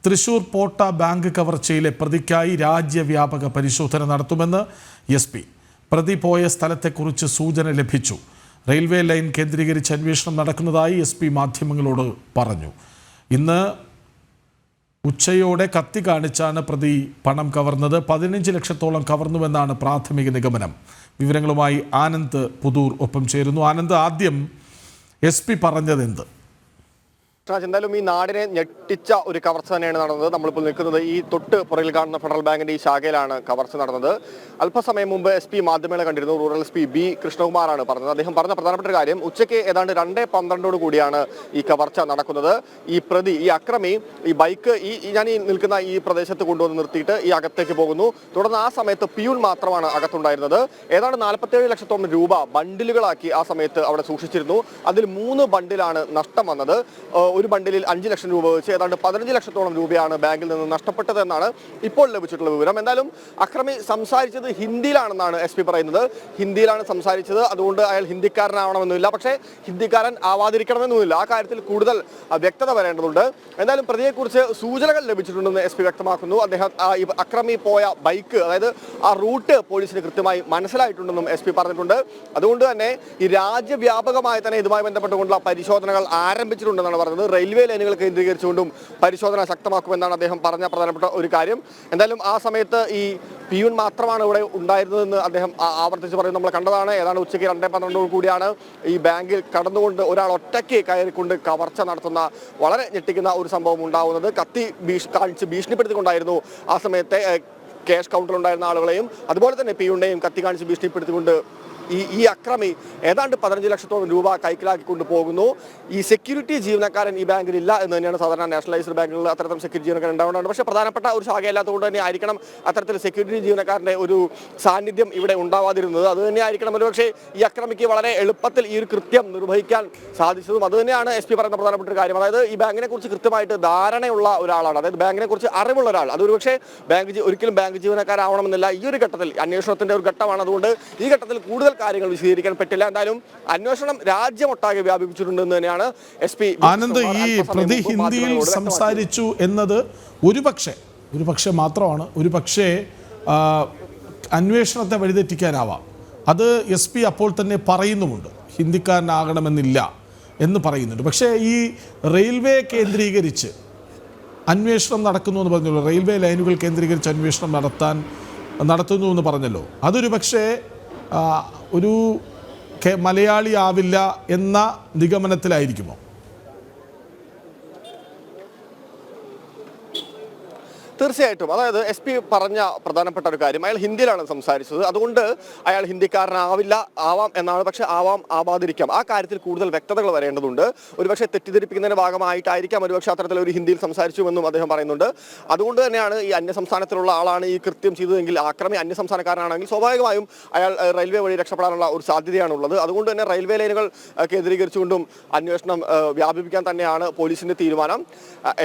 തൃശൂർ പോട്ട bank കവർച്ചയിലെ പ്രതിക്കായി രാജ്യവ്യാപക പരിശോധന നടത്തുമെന്ന് SP. പ്രതി പോയ സ്ഥലത്തെക്കുറിച്ച് സൂചന ലഭിച്ചു. റെയിൽവേ ലൈൻ കേന്ദ്രീകരിച്ച് അന്വേഷണം നടക്കുന്നതായി SP മാധ്യമങ്ങളോട് പറഞ്ഞു. ഇന്ന് ഉച്ചയോടെ കത്തി കാണിച്ചാണ് പ്രതി പണം കവർന്നത്. 15 ലക്ഷത്തോളം കവർന്നുവെന്നാണ് പ്രാഥമിക നിഗമനം. വിവരങ്ങളുമായി ആനന്ദ് പുതൂർ ഒപ്പം ചേരുന്നു. ആനന്ദ്, ആദ്യം SP പറഞ്ഞതെന്ത്? എന്തായാലും ഈ നാടിനെ ഞെട്ടിച്ച ഒരു കവർച്ച തന്നെയാണ് നടന്നത്. നമ്മളിപ്പോൾ നിൽക്കുന്നത് ഈ തൊട്ട് പുറകിൽ കാണുന്ന ഫെഡറൽ ബാങ്കിന്റെ ഈ ശാഖയിലാണ് കവർച്ച നടന്നത്. അല്പസമയം മുമ്പ് SP മാധ്യമങ്ങളെ കണ്ടിരുന്നു. റൂറൽ SP B കൃഷ്ണകുമാറാണ് പറഞ്ഞത്. അദ്ദേഹം പറഞ്ഞ പ്രധാനപ്പെട്ട കാര്യം, ഉച്ചയ്ക്ക് ഏതാണ്ട് 2:12 കൂടിയാണ് ഈ കവർച്ച നടക്കുന്നത്. ഈ പ്രതി, ഈ അക്രമി, ഈ ബൈക്ക് ഞാൻ ഈ നിൽക്കുന്ന ഈ പ്രദേശത്ത് കൊണ്ടുവന്ന് നിർത്തിയിട്ട് ഈ അകത്തേക്ക് പോകുന്നു. തുടർന്ന് ആ സമയത്ത് പിയൂൺ മാത്രമാണ് അകത്തുണ്ടായിരുന്നത്. ഏതാണ്ട് 47 ലക്ഷത്തോളം രൂപ ബണ്ടിലുകളാക്കി ആ സമയത്ത് അവിടെ സൂക്ഷിച്ചിരുന്നു. അതിൽ 3 ബണ്ടിലാണ് നഷ്ടം വന്നത്. ഒരു ബണ്ടിലിൽ 5 ലക്ഷം രൂപ വെച്ച് ഏതാണ്ട് 15 ലക്ഷത്തോളം രൂപയാണ് ബാങ്കിൽ നിന്ന് നഷ്ടപ്പെട്ടതെന്നാണ് ഇപ്പോൾ ലഭിച്ചിട്ടുള്ള വിവരം. എന്തായാലും അക്രമി സംസാരിച്ചത് ഹിന്ദിയിലാണെന്നാണ് SP പറയുന്നത്. ഹിന്ദിയിലാണ് സംസാരിച്ചത്. അതുകൊണ്ട് അയാൾ ഹിന്ദിക്കാരനാവണമെന്നില്ല. പക്ഷേ ഹിന്ദിക്കാരൻ ആവാതിരിക്കണമെന്നുമില്ല. ആ കാര്യത്തിൽ കൂടുതൽ വ്യക്തത വരേണ്ടതുണ്ട്. എന്തായാലും പ്രതിയെക്കുറിച്ച് സൂചനകൾ ലഭിച്ചിട്ടുണ്ടെന്ന് SP വ്യക്തമാക്കുന്നു. അദ്ദേഹം ഈ അക്രമി പോയ ബൈക്ക്, അതായത് ആ റൂട്ട് പോലീസിന് കൃത്യമായി മനസ്സിലായിട്ടുണ്ടെന്നും SP പറഞ്ഞിട്ടുണ്ട്. അതുകൊണ്ട് തന്നെ ഈ രാജ്യവ്യാപകമായി തന്നെ ഇതുമായി ബന്ധപ്പെട്ടുകൊണ്ടുള്ള പരിശോധനകൾ ആരംഭിച്ചിട്ടുണ്ടെന്നാണ് പറഞ്ഞത്. റെയിൽവേ ലൈനുകൾ കേന്ദ്രീകരിച്ചുകൊണ്ടും പരിശോധന ശക്തമാക്കുമെന്നാണ് അദ്ദേഹം പറഞ്ഞ പ്രധാനപ്പെട്ട ഒരു കാര്യം. എന്തായാലും ആ സമയത്ത് ഈ പിയൂൺ മാത്രമാണ് ഇവിടെ ഉണ്ടായിരുന്നതെന്ന് അദ്ദേഹം ആവർത്തിച്ച് പറയുന്നത് നമ്മൾ കണ്ടതാണ്. ഏതാണ്ട് ഉച്ചയ്ക്ക് 2:12 കൂടിയാണ് ഈ ബാങ്കിൽ കടന്നുകൊണ്ട് ഒരാൾ ഒറ്റയ്ക്ക് കയറിക്കൊണ്ട് കവർച്ച നടത്തുന്ന വളരെ ഞെട്ടിക്കുന്ന ഒരു സംഭവം ഉണ്ടാവുന്നത്. കത്തി കാണിച്ച് ഭീഷണിപ്പെടുത്തിക്കൊണ്ടായിരുന്നു ആ സമയത്തെ ക്യാഷ് കൗണ്ടറിലുണ്ടായിരുന്ന ആളുകളെയും അതുപോലെ തന്നെ പിയൂണിനെയും കത്തി കാണിച്ച് ഭീഷണിപ്പെടുത്തിക്കൊണ്ട് ഈ അക്രമി ഏതാണ്ട് 15 ലക്ഷത്തോളം രൂപ കൈക്കലാക്കിക്കൊണ്ട് പോകുന്നു. ഈ സെക്യൂരിറ്റി ജീവനക്കാരൻ ഈ ബാങ്കിലില്ല എന്ന് തന്നെയാണ് സാധാരണ നാഷണലൈസ്ഡ് ബാങ്കുകളിൽ അത്തരത്തിൽ സെക്യൂരിറ്റി ജീവനക്കാരൻ ഉണ്ടാവുന്നതാണ്. പക്ഷേ പ്രധാനപ്പെട്ട ഒരു ശാഖയല്ലാത്തതുകൊണ്ട് തന്നെ ആയിരിക്കണം അത്തരത്തിൽ സെക്യൂരിറ്റി ജീവനക്കാരൻ്റെ ഒരു സാന്നിധ്യം ഇവിടെ ഉണ്ടാവാതിരുന്നത്. അത് തന്നെ ആയിരിക്കണം ഒരുപക്ഷേ ഈ അക്രമിക്ക് വളരെ എളുപ്പത്തിൽ ഈ ഒരു കൃത്യം നിർവഹിക്കാൻ സാധിച്ചതും. അതുതന്നെയാണ് SP പറയുന്ന പ്രധാനപ്പെട്ട ഒരു കാര്യം. അതായത് ഈ ബാങ്കിനെ കുറിച്ച് കൃത്യമായിട്ട് ധാരണയുള്ള ഒരാളാണ്. അതായത് ബാങ്കിനെ കുറിച്ച് അറിവുള്ള ഒരാൾ. അതൊരുപക്ഷേ ഒരിക്കലും ബാങ്ക് ജീവനക്കാരാവണമെന്നില്ല. ഈ ഒരു ഘട്ടത്തിൽ അന്വേഷണത്തിന്റെ ഒരു ഘട്ടമാണ്. അതുകൊണ്ട് ഈ ഘട്ടത്തിൽ കൂടുതൽ കാര്യങ്ങൾ വിശദീകരിക്കാൻ പറ്റില്ല. എന്തായാലും അന്വേഷണം രാജ്യമൊട്ടാകെ വ്യാപിപ്പിച്ചിട്ടുണ്ടെന്ന് തന്നെയാണ് SP. ആനന്ദ്, ഈ പ്രതി ഹിന്ദിയിൽ സംസാരിച്ചു എന്നത് ഒരുപക്ഷെ മാത്രമാണ്. ഒരുപക്ഷെ അന്വേഷണത്തെ വഴിതെറ്റിക്കാനാവാം. അത് SP അപ്പോൾ തന്നെ പറയുന്നുമുണ്ട്. ഹിന്ദിക്കാരനാകണമെന്നില്ല എന്ന് പറയുന്നുണ്ട്. പക്ഷേ ഈ റെയിൽവേ കേന്ദ്രീകരിച്ച് അന്വേഷണം നടക്കുന്നു എന്ന് പറഞ്ഞല്ലോ, റെയിൽവേ ലൈനുകൾ കേന്ദ്രീകരിച്ച് അന്വേഷണം നടത്തുന്നു എന്ന് പറഞ്ഞല്ലോ, അതൊരു പക്ഷേ ഒരു മലയാളി ആവില്ല എന്ന നിഗമനത്തിലായിരിക്കുമോ? തീർച്ചയായിട്ടും. അതായത് SP പറഞ്ഞ പ്രധാനപ്പെട്ട ഒരു കാര്യം, അയാൾ ഹിന്ദിയിലാണ് സംസാരിച്ചത്. അതുകൊണ്ട് അയാൾ ആവാം എന്നാണ്. പക്ഷെ ആവാതിരിക്കാം. ആ കാര്യത്തിൽ കൂടുതൽ വ്യക്തതകൾ വരേണ്ടതുണ്ട്. ഒരുപക്ഷെ തെറ്റിദ്ധരിപ്പിക്കുന്നതിന്റെ ഭാഗമായിട്ടായിരിക്കാം ഒരുപക്ഷെ അത്തരത്തിലൊരു ഹിന്ദിയിൽ സംസാരിച്ചുവെന്നും അദ്ദേഹം പറയുന്നുണ്ട്. അതുകൊണ്ട് തന്നെയാണ് ഈ അന്യസംസ്ഥാനത്തിലുള്ള ആളാണ് ഈ കൃത്യം ചെയ്തതെങ്കിൽ, ആക്രമി അന്യസംസ്ഥാനക്കാരനാണെങ്കിൽ സ്വാഭാവികമായും അയാൾ റെയിൽവേ വഴി രക്ഷപ്പെടാനുള്ള ഒരു സാധ്യതയാണുള്ളത്. അതുകൊണ്ട് തന്നെ റെയിൽവേ ലൈനുകൾ കേന്ദ്രീകരിച്ചുകൊണ്ടും അന്വേഷണം വ്യാപിപ്പിക്കാൻ തന്നെയാണ് പോലീസിന്റെ തീരുമാനം.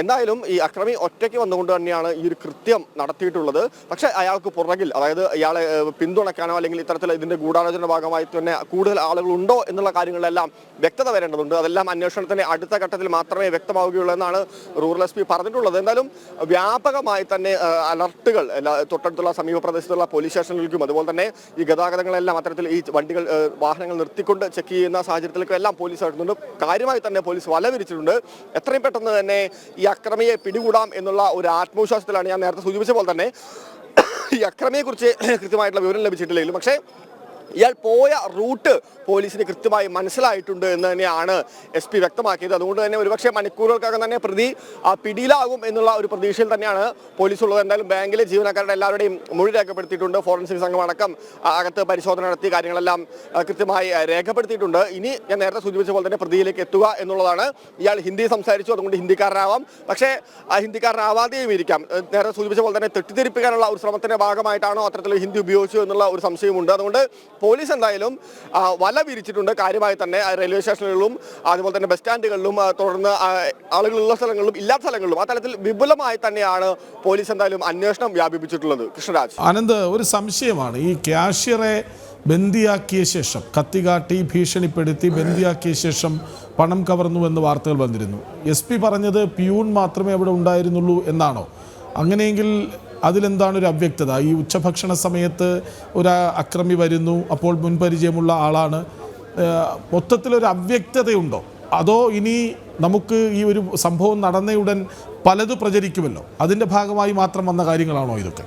എന്തായാലും ഈ അക്രമി ഒറ്റയ്ക്ക് വന്നുകൊണ്ട് തന്നെയാണ് ഈ ഒരു കൃത്യം നടത്തിയിട്ടുള്ളത്. പക്ഷേ അയാൾക്ക് പുറകിൽ, അതായത് ഇയാളെ പിന്തുണയ്ക്കാനോ അല്ലെങ്കിൽ ഇത്തരത്തിൽ ഇതിന്റെ ഗൂഢാലോചന ഭാഗമായി തന്നെ കൂടുതൽ ആളുകൾ ഉണ്ടോ എന്നുള്ള കാര്യങ്ങളിലെല്ലാം വ്യക്തത വരേണ്ടതുണ്ട്. അതെല്ലാം അന്വേഷണത്തിന്റെ അടുത്ത ഘട്ടത്തിൽ മാത്രമേ വ്യക്തമാവുകയുള്ളൂ എന്നാണ് റൂറൽ SP പറഞ്ഞിട്ടുള്ളത്. എന്തായാലും വ്യാപകമായി തന്നെ അലർട്ടുകൾ തൊട്ടടുത്തുള്ള സമീപ പ്രദേശത്തുള്ള പോലീസ് സ്റ്റേഷനുകൾക്കും അതുപോലെ തന്നെ ഈ ഗതാഗതങ്ങളെല്ലാം അത്തരത്തിൽ ഈ വാഹനങ്ങൾ നിർത്തിക്കൊണ്ട് ചെക്ക് ചെയ്യുന്ന സാഹചര്യത്തിലേക്കും എല്ലാം പോലീസ് നടത്തുന്നുണ്ട്. കാര്യമായി തന്നെ പോലീസ് വല വിരിച്ചിട്ടുണ്ട്. എത്രയും പെട്ടെന്ന് തന്നെ ഈ അക്രമിയെ പിടികൂടാം എന്നുള്ള ഒരു ആത്മവിശ്വാസത്തിലാണ്. ഞാൻ നേരത്തെ സൂചിപ്പിച്ച പോലെ തന്നെ ഈ അക്രമിയെക്കുറിച്ച് കൃത്യമായിട്ടുള്ള വിവരം ലഭിച്ചിട്ടില്ലെങ്കിലും പക്ഷേ ഇയാൾ പോയ റൂട്ട് പോലീസിന് കൃത്യമായി മനസ്സിലായിട്ടുണ്ട് എന്ന് തന്നെയാണ് SP വ്യക്തമാക്കിയത്. അതുകൊണ്ട് തന്നെ ഒരുപക്ഷെ മണിക്കൂറുകൾക്കകം തന്നെ പ്രതി പിടിയിലാകും എന്നുള്ള ഒരു പ്രതീക്ഷയിൽ തന്നെയാണ് പോലീസ് ഉള്ളത്. എന്തായാലും ബാങ്കിലെ ജീവനക്കാരുടെ എല്ലാവരുടെയും മൊഴി രേഖപ്പെടുത്തിയിട്ടുണ്ട്. ഫോറൻസിക് സംഘം അടക്കം അകത്ത് പരിശോധന നടത്തി കാര്യങ്ങളെല്ലാം കൃത്യമായി രേഖപ്പെടുത്തിയിട്ടുണ്ട്. ഇനി ഞാൻ നേരത്തെ സൂചിപ്പിച്ച പോലെ തന്നെ പ്രതിയിലേക്ക് എത്തുക എന്നുള്ളതാണ്. ഇയാൾ ഹിന്ദി സംസാരിച്ചു, അതുകൊണ്ട് ഹിന്ദിക്കാരനാവാം. പക്ഷേ ഹിന്ദിക്കാരനാവാതെയും ഇരിക്കാം. നേരത്തെ സൂചിപ്പിച്ച പോലെ തന്നെ തെറ്റിദ്ധരിപ്പിക്കാനുള്ള ഒരു ശ്രമത്തിന്റെ ഭാഗമായിട്ടാണോ അത്തരത്തിൽ ഹിന്ദി ഉപയോഗിച്ചു എന്നുള്ള ഒരു സംശയമുണ്ട്. അതുകൊണ്ട് പോലീസ് എന്തായാലും വല വിരിച്ചിട്ടുണ്ട്. കാര്യമായി തന്നെ റെയിൽവേ സ്റ്റേഷനുകളിലും അതുപോലെ തന്നെ ബസ് സ്റ്റാൻഡുകളിലും തുടർന്ന് ആളുകളുള്ള സ്ഥലങ്ങളിലും ഇല്ലാത്ത സ്ഥലങ്ങളിലും ആ തലത്തിൽ വിപുലമായി തന്നെയാണ് പോലീസ് എന്തായാലും അന്വേഷണം വ്യാപിപ്പിച്ചിട്ടുള്ളത്. കൃഷ്ണരാജ്. ആനന്ദ്, ഒരു സംശയമാണ്. ഈ ക്യാഷ്യറെ ബന്ദിയാക്കിയ ശേഷം കത്തികാട്ടി ഭീഷണിപ്പെടുത്തി ബന്ദിയാക്കിയ ശേഷം പണം കവർന്നുവെന്ന് വാർത്തകൾ വന്നിരുന്നു. SP പറഞ്ഞത് പിയൂൺ മാത്രമേ അവിടെ ഉണ്ടായിരുന്നുള്ളൂ എന്നാണോ? അങ്ങനെയെങ്കിൽ അതിലെന്താണ് ഒരു അവ്യക്തത? ഈ ഉച്ചഭക്ഷണ സമയത്ത് ഒരു അക്രമി വരുന്നു, അപ്പോൾ മുൻപരിചയമുള്ള ആളാണ്. മൊത്തത്തിലൊരു അവ്യക്തതയുണ്ടോ? അതോ ഇനി നമുക്ക് ഈ ഒരു സംഭവം നടന്നയുടൻ പലത് പ്രചരിക്കുമല്ലോ, അതിൻ്റെ ഭാഗമായി മാത്രം വന്ന കാര്യങ്ങളാണോ ഇതൊക്കെ?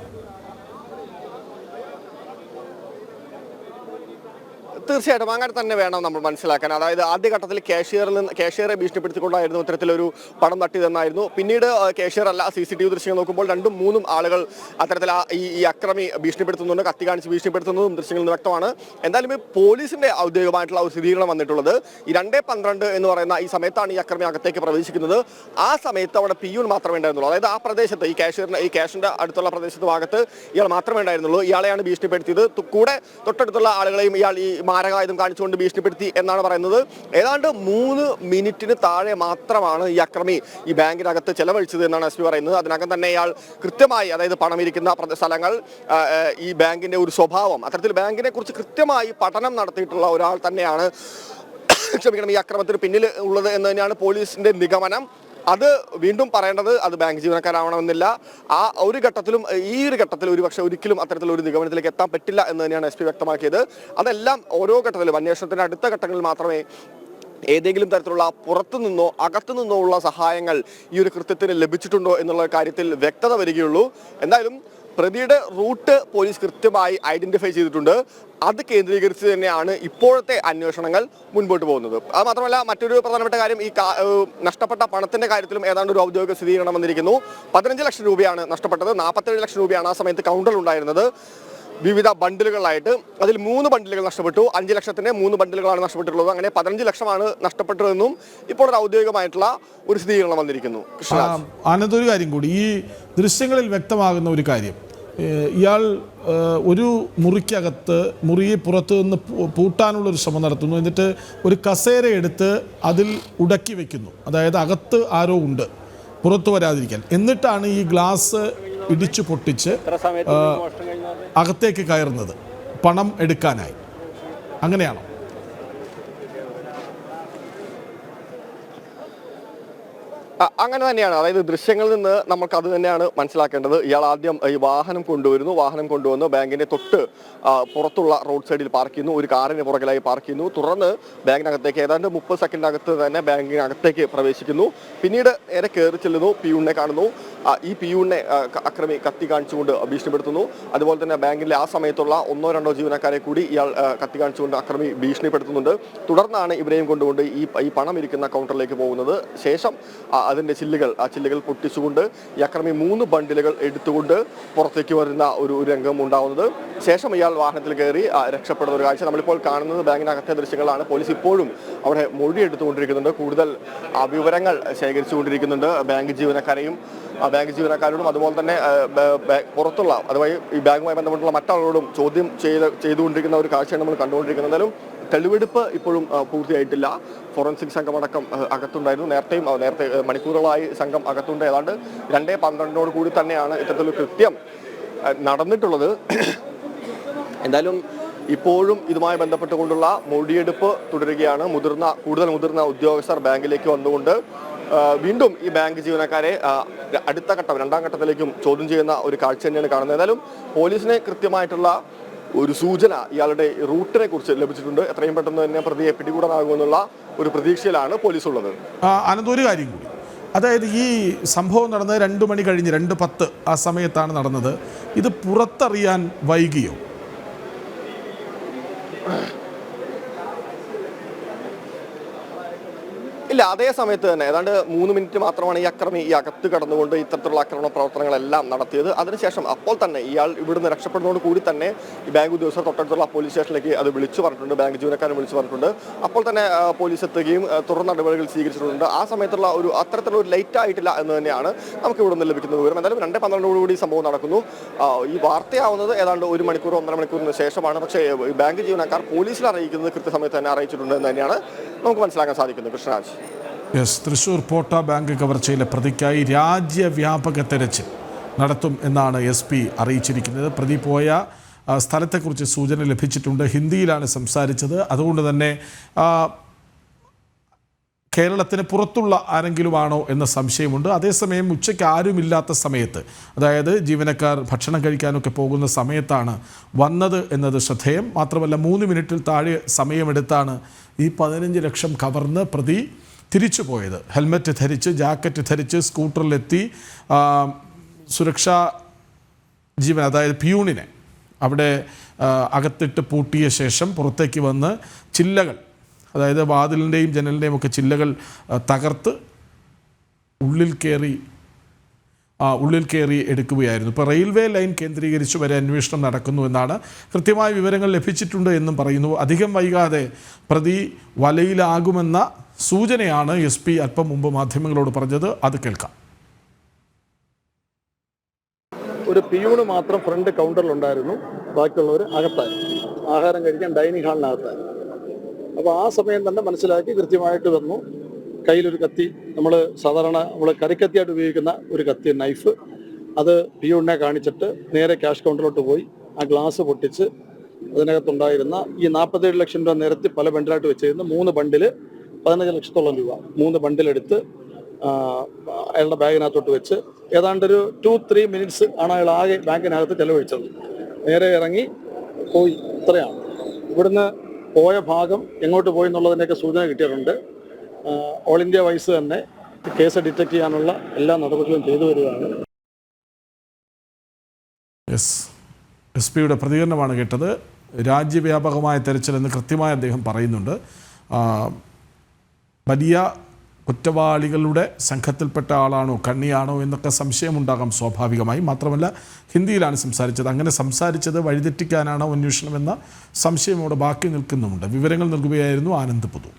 തീർച്ചയായിട്ടും അങ്ങനെ തന്നെ വേണം നമ്മൾ മനസ്സിലാക്കാൻ. അതായത് ആദ്യഘട്ടത്തിൽ കാഷ്യറെ ഭീഷണിപ്പെടുത്തിക്കൊണ്ടായിരുന്നു ഇത്തരത്തിലൊരു പണം തട്ടിയതെന്നായിരുന്നു. പിന്നീട് കാഷ്യർ അല്ല, CCTV ദൃശ്യങ്ങൾ നോക്കുമ്പോൾ 2-3 ആളുകൾ അത്തരത്തിൽ ഈ അക്രമി ഭീഷണിപ്പെടുത്തുന്നുണ്ട്, കത്തി കാണിച്ച് ഭീഷണിപ്പെടുത്തുന്നതും ദൃശ്യങ്ങളിൽ നിന്ന് വ്യക്തമാണ്. എന്തായാലും ഈ പോലീസിന്റെ ഔദ്യോഗികമായിട്ടുള്ള ഒരു സ്ഥിരീകരണം വന്നിട്ടുള്ളത് ഈ 2:12 എന്ന് പറയുന്ന ഈ സമയത്താണ് ഈ അക്രമി അകത്തേക്ക് പ്രവേശിക്കുന്നത്. ആ സമയത്ത് അവിടെ പിയൂൺ മാത്രമേ ഉണ്ടായിരുന്നുള്ളൂ. അതായത് ആ പ്രദേശത്ത് ഈ കാഷ്യറിന്റെ അടുത്തുള്ള പ്രദേശത്ത് ഭാഗത്ത് ഇയാൾ മാത്രമേ ഉണ്ടായിരുന്നുള്ളൂ. ഇയാളെയാണ് ഭീഷണിപ്പെടുത്തിയത്. കൂടെ തൊട്ടടുത്തുള്ള ആളുകളെയും ഇയാൾ ഈ മാരകായുധം കാണിച്ചുകൊണ്ട് ഭീഷണിപ്പെടുത്തി എന്നാണ് പറയുന്നത്. ഏതാണ്ട് 3 മിനിറ്റിന് താഴെ മാത്രമാണ് ഈ അക്രമി ഈ ബാങ്കിനകത്ത് ചെലവഴിച്ചത് എന്നാണ് SP പറയുന്നത്. അതിനകം തന്നെ ഇയാൾ കൃത്യമായി, അതായത് പണമിരിക്കുന്ന സ്ഥലങ്ങൾ, ഈ ബാങ്കിന്റെ ഒരു സ്വഭാവം, അത്തരത്തിൽ ബാങ്കിനെ കുറിച്ച് കൃത്യമായി പഠനം നടത്തിയിട്ടുള്ള ഒരാൾ തന്നെയാണ് ക്ഷമിക്കണം ഈ അക്രമത്തിന് പിന്നിൽ ഉള്ളത് എന്ന് തന്നെയാണ് പോലീസിന്റെ നിഗമനം. അത് വീണ്ടും പറയേണ്ടത് അത് ബാങ്ക് ജീവനക്കാരാവണമെന്നില്ല. ഈ ഒരു ഘട്ടത്തിൽ ഒരുപക്ഷെ ഒരിക്കലും അത്തരത്തിലൊരു നിഗമനത്തിലേക്ക് എത്താൻ പറ്റില്ല എന്ന് തന്നെയാണ് SP വ്യക്തമാക്കിയത്. അതെല്ലാം ഓരോ ഘട്ടത്തിലും അന്വേഷണത്തിന്റെ അടുത്ത ഘട്ടങ്ങളിൽ മാത്രമേ ഏതെങ്കിലും തരത്തിലുള്ള പുറത്തുനിന്നോ അകത്തുനിന്നോ ഉള്ള സഹായങ്ങൾ ഈ ഒരു കൃത്യത്തിന് ലഭിച്ചിട്ടുണ്ടോ എന്നുള്ള കാര്യത്തിൽ വ്യക്തത വരികയുള്ളൂ. എന്തായാലും പ്രതിയുടെ റൂട്ട് പോലീസ് കൃത്യമായി ഐഡന്റിഫൈ ചെയ്തിട്ടുണ്ട്. അത് കേന്ദ്രീകരിച്ച് തന്നെയാണ് ഇപ്പോഴത്തെ അന്വേഷണങ്ങൾ മുൻപോട്ട് പോകുന്നത്. അത് മാത്രമല്ല, മറ്റൊരു പ്രധാനപ്പെട്ട കാര്യം, ഈ നഷ്ടപ്പെട്ട പണത്തിന്റെ കാര്യത്തിലും ഏതാണ്ട് ഒരു ഔദ്യോഗിക സ്ഥിരീകരണം വന്നിരിക്കുന്നു. 15 ലക്ഷം രൂപയാണ് നഷ്ടപ്പെട്ടത്. 47 ലക്ഷം രൂപയാണ് ആ സമയത്ത് കൗണ്ടറിൽ ഉണ്ടായിരുന്നത്, വിവിധ ബണ്ടിലുകളായിട്ട്. അതിൽ 3 ബണ്ടിലുകൾ നഷ്ടപ്പെട്ടു. 5 ലക്ഷത്തിന്റെ 3 ബണ്ടിലുകളാണ് നഷ്ടപ്പെട്ടിട്ടുള്ളത്. അങ്ങനെ 15 ലക്ഷമാണ് നഷ്ടപ്പെട്ടതെന്നും ഇപ്പോൾ ഒരു ഔദ്യോഗികമായിട്ടുള്ള ഒരു സ്ഥിരീകരണം വന്നിരിക്കുന്നു. ആനന്ദ്, ഒരു കാര്യം കൂടി, ഈ ദൃശ്യങ്ങളിൽ വ്യക്തമാകുന്ന ഒരു കാര്യം, ഇയാൾ ഒരു മുറിയെ പുറത്തു നിന്ന് പൂട്ടാനുള്ളൊരു ശ്രമം നടത്തുന്നു. എന്നിട്ട് ഒരു കസേര എടുത്ത് അതിൽ ഉടക്കി വെക്കുന്നു. അതായത് അകത്ത് ആരോ ഉണ്ട്, പുറത്തു വരാതിരിക്കാൻ. എന്നിട്ടാണ് ഈ ഗ്ലാസ് ഇടിച്ചു പൊട്ടിച്ച് അകത്തേക്ക് കയറുന്നത് പണം എടുക്കാനായി. അങ്ങനെയാണോ? അങ്ങനെ തന്നെയാണ്. അതായത് ദൃശ്യങ്ങളിൽ നിന്ന് നമുക്ക് അത് തന്നെയാണ് മനസ്സിലാക്കേണ്ടത്. ഇയാൾ ആദ്യം ഈ വാഹനം കൊണ്ടുവന്ന് ബാങ്കിന്റെ തൊട്ട് പുറത്തുള്ള റോഡ് സൈഡിൽ പാർക്ക് ചെയ്യുന്നു, ഒരു കാറിന് പുറകിലായി പാർക്ക് ചെയ്യുന്നു. തുടർന്ന് ബാങ്കിനകത്തേക്ക് ഏതാണ്ട് 30 സെക്കൻഡിനകത്ത് തന്നെ ബാങ്കിനകത്തേക്ക് പ്രവേശിക്കുന്നു. പിന്നീട് നേരെ കയറി ചെല്ലുന്നു, പിയൂണിനെ കാണുന്നു. ഈ പിയൂണിനെ അക്രമി കത്തി കാണിച്ചുകൊണ്ട് ഭീഷണിപ്പെടുത്തുന്നു. അതുപോലെ തന്നെ ബാങ്കിലെ ആ സമയത്തുള്ള 1-2 ജീവനക്കാരെ കൂടി ഇയാൾ കത്തി കാണിച്ചുകൊണ്ട് അക്രമി ഭീഷണിപ്പെടുത്തുന്നുണ്ട്. തുടർന്നാണ് ഇവരെയും കൊണ്ടുകൊണ്ട് ഈ പണം ഇരിക്കുന്ന കൗണ്ടറിലേക്ക് പോകുന്നത്. ശേഷം അതിന്റെ ചില്ലുകൾ പൊട്ടിച്ചുകൊണ്ട് ഈ അക്രമി 3 ബണ്ടിലുകൾ എടുത്തുകൊണ്ട് പുറത്തേക്ക് വരുന്ന ഒരു രംഗം ഉണ്ടാവുന്നത്. ശേഷം ഇയാൾ വാഹനത്തിൽ കയറി രക്ഷപ്പെടുന്ന ഒരു കാഴ്ച നമ്മളിപ്പോൾ കാണുന്നത് ബാങ്കിനകത്തെ ദൃശ്യങ്ങളാണ്. പോലീസ് ഇപ്പോഴും അവിടെ മൊഴി എടുത്തുകൊണ്ടിരിക്കുന്നുണ്ട്, കൂടുതൽ വിവരങ്ങൾ ശേഖരിച്ചുകൊണ്ടിരിക്കുന്നുണ്ട്. ബാങ്ക് ജീവനക്കാരോടും അതുപോലെ തന്നെ പുറത്തുള്ള അതുവഴി ഈ ബാങ്കുമായി ബന്ധപ്പെട്ടുള്ള മറ്റാളോടും ചോദ്യം ചെയ്തുകൊണ്ടിരിക്കുന്ന ഒരു കാഴ്ചയാണ് നമ്മൾ കണ്ടുകൊണ്ടിരിക്കുന്നത്. എന്തായാലും തെളിവെടുപ്പ് ഇപ്പോഴും പൂർത്തിയായിട്ടില്ല. ഫോറൻസിക് സംഘമടക്കം അകത്തുണ്ടായിരുന്നു. നേരത്തെ മണിക്കൂറുകളായി സംഘം അകത്തുണ്ട്. ഏതാണ്ട് 2:12 കൂടി തന്നെയാണ് ഇത്തരത്തിലൊരു കൃത്യം നടന്നിട്ടുള്ളത്. എന്തായാലും ഇപ്പോഴും ഇതുമായി ബന്ധപ്പെട്ടുകൊണ്ടുള്ള മൊഴിയെടുപ്പ് തുടരുകയാണ്. കൂടുതൽ മുതിർന്ന ഉദ്യോഗസ്ഥർ ബാങ്കിലേക്ക് വന്നുകൊണ്ട് വീണ്ടും ഈ ബാങ്ക് ജീവനക്കാരെ അടുത്ത ഘട്ടം 2ാം ഘട്ടത്തിലേക്കും ചോദ്യം ചെയ്യുന്ന ഒരു കാഴ്ച തന്നെയാണ് കാണുന്നത്. ഏതായാലും പോലീസിനെ കൃത്യമായിട്ടുള്ള ഒരു സൂചന ഇയാളുടെ റൂട്ടിനെ കുറിച്ച് ലഭിച്ചിട്ടുണ്ട്. എത്രയും പെട്ടെന്ന് തന്നെ പ്രതിയെ പിടികൂടാനാകുമെന്നുള്ള ഒരു പ്രതീക്ഷയിലാണ് പോലീസ് ഉള്ളത്. അനന്ത്, ഒരു കാര്യം കൂടി, അതായത് ഈ സംഭവം നടന്നത് 2 മണി കഴിഞ്ഞ് 2:10 ആ സമയത്താണ് നടന്നത്. ഇത് പുറത്തറിയാൻ വൈകിയോ? ഇല്ല, അതേ സമയത്ത് തന്നെ ഏതാണ്ട് 3 മിനിറ്റ് മാത്രമാണ് ഈ അക്രമി ഈ അകത്ത് കടന്നുകൊണ്ട് ഇത്തരത്തിലുള്ള ആക്രമണ പ്രവർത്തനങ്ങളെല്ലാം നടത്തിയത്. അതിനുശേഷം അപ്പോൾ തന്നെ ഇയാൾ ഇവിടുന്ന് രക്ഷപ്പെടുന്നതോട് കൂടി തന്നെ ഈ ബാങ്ക് ഉദ്യോഗസ്ഥർ തൊട്ടടുത്തുള്ള പോലീസ് സ്റ്റേഷനിലേക്ക് അത് വിളിച്ചു പറഞ്ഞിട്ടുണ്ട്, ബാങ്ക് ജീവനക്കാരെ വിളിച്ചു പറഞ്ഞിട്ടുണ്ട്. അപ്പോൾ തന്നെ പോലീസ് എത്തുകയും തുടർ നടപടികൾ സ്വീകരിച്ചിട്ടുണ്ട്. ആ സമയത്തുള്ള അത്തരത്തിലുള്ള ഒരു ലേറ്റ് ആയിട്ടില്ല എന്ന് തന്നെയാണ് നമുക്ക് ഇവിടെ നിന്ന് ലഭിക്കുന്ന വിവരം. എന്തായാലും 2:12 കൂടി സംഭവം നടക്കുന്നു. ഈ വാർത്തയാവുന്നത് ഏതാണ്ട് 1 മണിക്കൂർ 1.5 മണിക്കൂറിന് ശേഷമാണ്. പക്ഷേ ഈ ബാങ്ക് ജീവനക്കാർ പോലീസിൽ അറിയിക്കുന്നത് കൃത്യസമയത്ത് തന്നെ അറിയിച്ചിട്ടുണ്ട് എന്ന് തന്നെയാണ് നമുക്ക് മനസ്സിലാക്കാൻ സാധിക്കുന്നത്. കൃഷ്ണരാജ്. തൃശൂർ പോട്ട ബാങ്ക് കവർച്ചയിലെ പ്രതിക്കായി രാജ്യവ്യാപക തെരച്ചിൽ നടത്തും എന്നാണ് SP അറിയിച്ചിരിക്കുന്നത്. പ്രതി പോയ സ്ഥലത്തെക്കുറിച്ച് സൂചന ലഭിച്ചിട്ടുണ്ട്. ഹിന്ദിയിലാണ് സംസാരിച്ചത്. അതുകൊണ്ട് തന്നെ കേരളത്തിന് പുറത്തുള്ള ആരെങ്കിലുമാണോ എന്ന സംശയമുണ്ട്. അതേസമയം ഉച്ചയ്ക്ക് ആരുമില്ലാത്ത സമയത്ത്, അതായത് ജീവനക്കാർ ഭക്ഷണം കഴിക്കാനൊക്കെ പോകുന്ന സമയത്താണ് വന്നത് എന്നത് ശ്രദ്ധേയം. മാത്രമല്ല 3 മിനിറ്റിൽ താഴെ സമയമെടുത്താണ് ഈ 15 ലക്ഷം കവർന്ന് പ്രതി തിരിച്ചു പോയത്. ഹെൽമറ്റ് ധരിച്ച്, ജാക്കറ്റ് ധരിച്ച് സ്കൂട്ടറിലെത്തി സുരക്ഷാ ജീവൻ, അതായത് പിയൂണിനെ അവിടെ അകത്തിട്ട് പൂട്ടിയ ശേഷം പുറത്തേക്ക് വന്ന് ചില്ലകൾ, അതായത് വാതിലിൻ്റെയും ജനലിൻ്റെയും ഒക്കെ ചില്ലകൾ തകർത്ത് ഉള്ളിൽ കയറി എടുക്കുകയായിരുന്നു. ഇപ്പോൾ റെയിൽവേ ലൈൻ കേന്ദ്രീകരിച്ച് വരെ അന്വേഷണം നടക്കുന്നു എന്നാണ്. കൃത്യമായ വിവരങ്ങൾ ലഭിച്ചിട്ടുണ്ട് എന്നും പറയുന്നു. അധികം വൈകാതെ പ്രതി വലയിലാകുമെന്ന സൂചനയാണ് SP അല്പം മുമ്പ് മാധ്യമങ്ങളോട് പറഞ്ഞത്. അത് കേൾക്കാം. ഒരു പിയൂണ് മാത്രം ഫ്രണ്ട് കൗണ്ടറിലുണ്ടായിരുന്നു, ബാക്കിയുള്ളവർ അകത്തായിരുന്നു. ആഹാരം കഴിക്കാൻ ഡൈനിങ് ഹാളിനകത്തായിരുന്നു. അപ്പോൾ ആ സമയം തന്നെ മനസ്സിലാക്കി കൃത്യമായിട്ട് വന്നു. കയ്യിലൊരു കത്തി, നമ്മൾ കറിക്കത്തിയായിട്ട് ഉപയോഗിക്കുന്ന ഒരു കത്തി, നൈഫ്, അത് പിയൂണിനെ കാണിച്ചിട്ട് നേരെ ക്യാഷ് കൗണ്ടറിലോട്ട് പോയി ആ ഗ്ലാസ് പൊട്ടിച്ച് അതിനകത്തുണ്ടായിരുന്ന ഈ 47 ലക്ഷം രൂപ നിരത്തി പല ബണ്ടിലായിട്ട് വെച്ചിരുന്ന 3 ബണ്ടിൽ 15 ലക്ഷത്തോളം രൂപ 3 ബണ്ടിലെടുത്ത് അയാളുടെ ബാഗിനകത്തോട്ട് വെച്ച് ഏതാണ്ടൊരു 2-3 മിനിറ്റ്സ് ആണ് അയാൾ ആകെ ബാങ്കിനകത്ത് ചെലവഴിച്ചത്. നേരെ ഇറങ്ങി പോയി. ഇത്രയാണ്. ഇവിടുന്ന് പോയ ഭാഗം എങ്ങോട്ട് പോയി എന്നുള്ളതിൻ്റെയൊക്കെ സൂചന കിട്ടിയിട്ടുണ്ട്. ഓൾ ഇന്ത്യ വൈസ് തന്നെ കേസ് ഡിറ്റക്ട് ചെയ്യാനുള്ള എല്ലാ നടപടികളും ചെയ്തു വരികയാണ്. SP-യുടെ പ്രതികരണമാണ് കേട്ടത്. രാജ്യവ്യാപകമായ തെരച്ചിലെന്ന് കൃത്യമായി അദ്ദേഹം പറയുന്നുണ്ട്. വലിയ കുറ്റവാളികളുടെ സംഘത്തിൽപ്പെട്ട ആളാണോ, കണ്ണിയാണോ എന്നൊക്കെ സംശയമുണ്ടാകാം സ്വാഭാവികമായി. മാത്രമല്ല ഹിന്ദിയിലാണ് സംസാരിച്ചത്. അങ്ങനെ സംസാരിച്ചത് വഴിതെറ്റിക്കാനാണോ അന്വേഷണമെന്ന സംശയം അവിടെ ബാക്കി നിൽക്കുന്നുമുണ്ട്. വിവരങ്ങൾ നൽകുകയായിരുന്നു ആനന്ദ് പുതു.